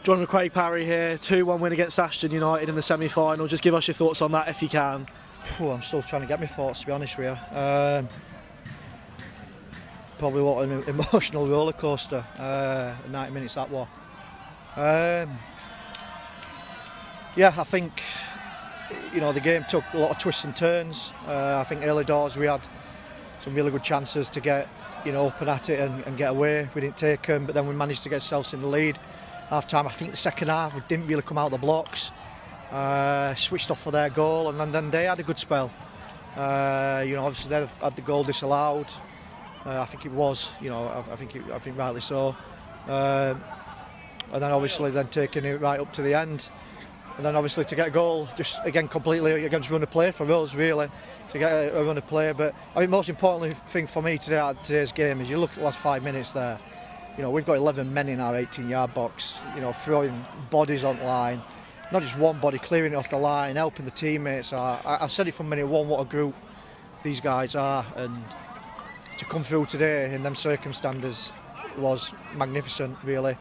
John with Craig Parry here, 2-1 win against Ashton United in the semi-final. Just give us your thoughts on that if you can. I'm still trying to get my thoughts, to be honest with you. Probably what an emotional roller coaster. 90 minutes that was. Yeah, I think the game took a lot of twists and turns. I think early doors we had some really good chances to get open at it and get away. We didn't take them, but then we managed to get ourselves in the lead. Half time, I think the second half we didn't really come out of the blocks. Switched off for their goal, and then they had a good spell. Obviously they had the goal disallowed. I think it was, I think rightly so. And then obviously taking it right up to the end. And then obviously to get a goal, just again completely against run of play for us, really, to get a run of play. But I think most importantly thing for me today at today's game is you look at the last 5 minutes there. We've got 11 men in our 18-yard box, throwing bodies on line. Not just one body, clearing it off the line, helping the teammates. I said it from minute one, what a group these guys are. And to come through today in them circumstances was magnificent, really.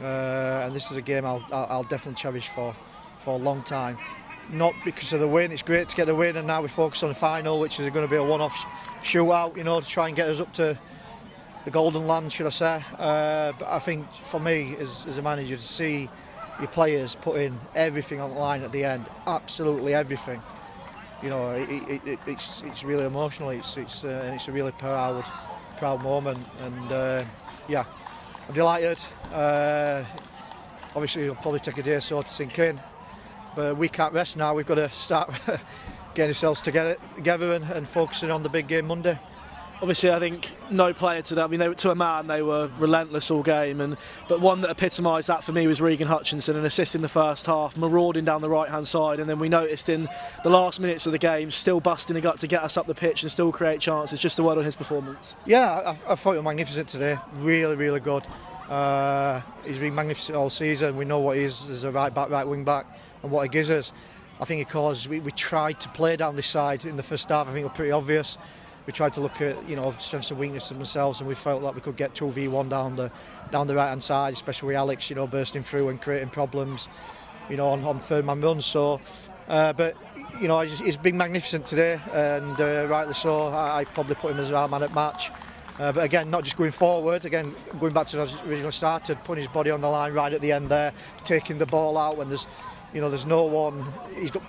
And this is a game I'll definitely cherish for a long time. Not because of the win, it's great to get the win, and now we focus on the final, which is going to be a one-off shootout, to try and get us up to the golden land, should I say. But I think for me, as a manager, to see your players putting everything on the line at the end, absolutely everything, it's really emotional. It's a really proud moment, and I'm delighted. Obviously, it'll probably take a day or so to sink in, but we can't rest now. We've got to start getting ourselves together and focusing on the big game Monday. Obviously, I think no player today, to a man, they were relentless all game. But one that epitomised that for me was Rean Hutchinson, an assist in the first half, marauding down the right-hand side. And then we noticed in the last minutes of the game, still busting the gut to get us up the pitch and still create chances. Just a word on his performance. Yeah, I thought he was magnificent today. Really, really good. He's been magnificent all season. We know what he is as a right back, right wing back, and what he gives us. I think because we tried to play down this side in the first half, I think it was pretty obvious. We tried to look at strengths and weaknesses themselves, and we felt that we could get 2v1 down the right hand side, especially with Alex, bursting through and creating problems, on third man runs. So, but he's been magnificent today, and rightly so. I probably put him as our man at match. But again, not just going forward, again going back to as originally started, putting his body on the line right at the end there, taking the ball out when there's no one. He's got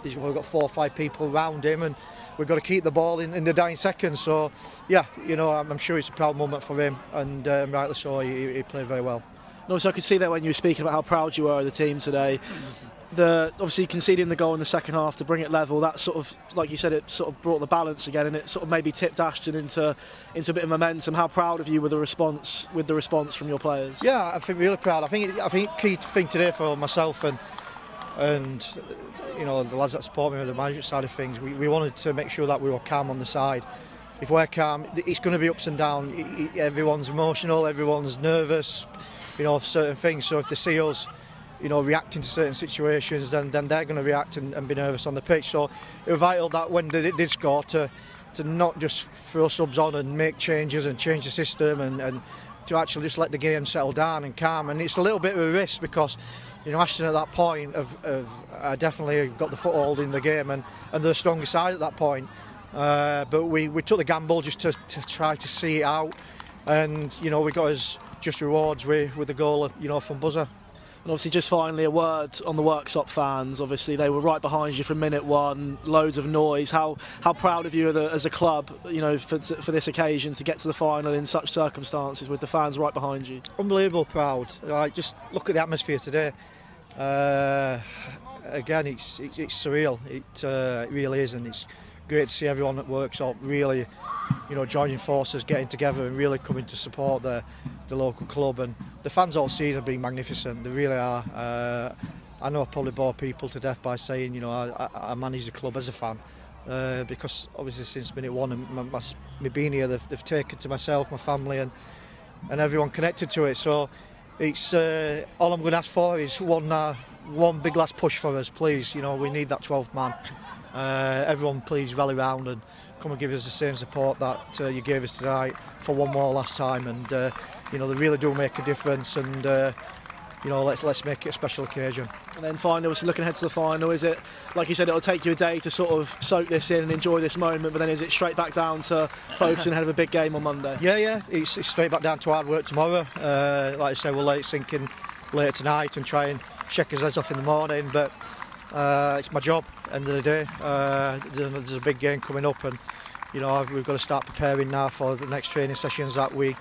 he's got 4 or 5 people around him, and we've got to keep the ball in the dying seconds. So, yeah, I'm sure it's a proud moment for him, and rightly so, he played very well. No, so I could see that when you were speaking about how proud you were of the team today. Obviously conceding the goal in the second half to bring it level, that sort of, like you said, it sort of brought the balance again, and it sort of maybe tipped Ashton into a bit of momentum. How proud of you with the response from your players? Yeah, I think really proud. I think key thing today for myself and the lads that support me with the management side of things, we wanted to make sure that we were calm on the side. If we're calm, it's going to be ups and downs. Everyone's emotional, everyone's nervous, of certain things. So if they see us, reacting to certain situations, then they're going to react and be nervous on the pitch. So it was vital that when they did score to not just throw subs on and make changes and change the system and to actually just let the game settle down and calm. And it's a little bit of a risk because Ashton at that point have definitely got the foothold in the game and they're the stronger side at that point. But we took the gamble just to try to see it out, and we got us just rewards with the goal from buzzer. And obviously, just finally, a word on the Worksop fans. Obviously, they were right behind you from minute one. Loads of noise. How proud of you as a club, for this occasion to get to the final in such circumstances with the fans right behind you? Unbelievable proud. Just look at the atmosphere today. Again, it's surreal. It really is, and it's great to see everyone at Worksop really, joining forces, getting together and really coming to support the local club. And the fans all season have been magnificent. They really are. I know I probably bore people to death by saying, I manage the club as a fan. Because obviously since minute one and me being here, they've taken to myself, my family and everyone connected to it. So it's all I'm going to ask for is one big last push for us, please. We need that 12th man. Everyone please rally round and come and give us the same support that you gave us tonight for one more last time, and they really do make a difference, and you know, let's make it a special occasion. And then finally, obviously looking ahead to the final, is it, like you said, it'll take you a day to sort of soak this in and enjoy this moment, but then is it straight back down to focusing ahead of a big game on Monday? Yeah, it's straight back down to hard work tomorrow. Like I said, we'll let it sink in later tonight and try and shake his heads off in the morning, but it's my job, end of the day. There's a big game coming up, and you know, we've got to start preparing now for the next training sessions that we'll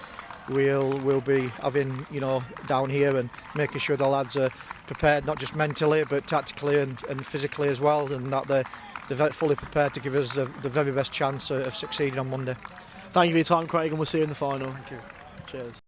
be having, you know, down here, and making sure the lads are prepared, not just mentally but tactically and physically as well, and that they're fully prepared to give us the very best chance of succeeding on Monday. Thank you for your time, Craig, and we'll see you in the final. Thank you. Cheers.